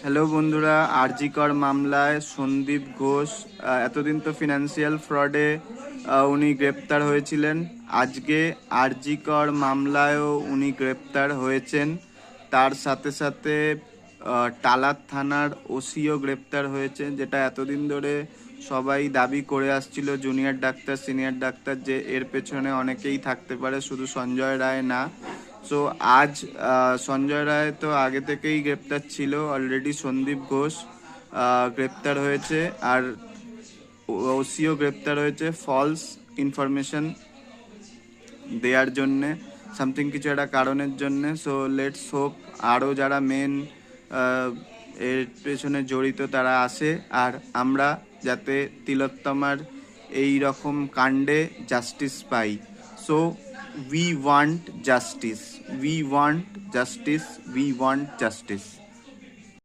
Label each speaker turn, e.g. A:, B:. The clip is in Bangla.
A: হ্যালো বন্ধুরা, আরজি কর মামলায় সন্দীপ ঘোষ এতদিন তো ফিনান্সিয়াল ফ্রডে উনি গ্রেপ্তার হয়েছিলেন। আজকে আরজি কর মামলায়ও উনি গ্রেপ্তার হয়েছেন। তার সাথে সাথে টালার থানার ওসিও গ্রেপ্তার হয়েছে, যেটা এতদিন ধরে সবাই দাবি করে আসছিল, জুনিয়র ডাক্তার সিনিয়র ডাক্তার, যে এর পেছনে অনেকেই থাকতে পারে, শুধু সঞ্জয় রায় না। সো আজ সঞ্জয় রায় তো আগে থেকেই গ্রেপ্তার ছিল, অলরেডি সন্দীপ ঘোষ গ্রেপ্তার হয়েছে, আর ওসিও গ্রেপ্তার হয়েছে ফলস ইনফরমেশন দেওয়ার জন্যে, সামথিং কিছু একটা কারণের জন্যে। সো লেটস হোপ আরও যারা মেন এর পেছনে জড়িত তারা আসে, আর আমরা যাতে তিলোত্তমার এই রকম কাণ্ডে justice pi. So we want justice, we want justice, we want justice.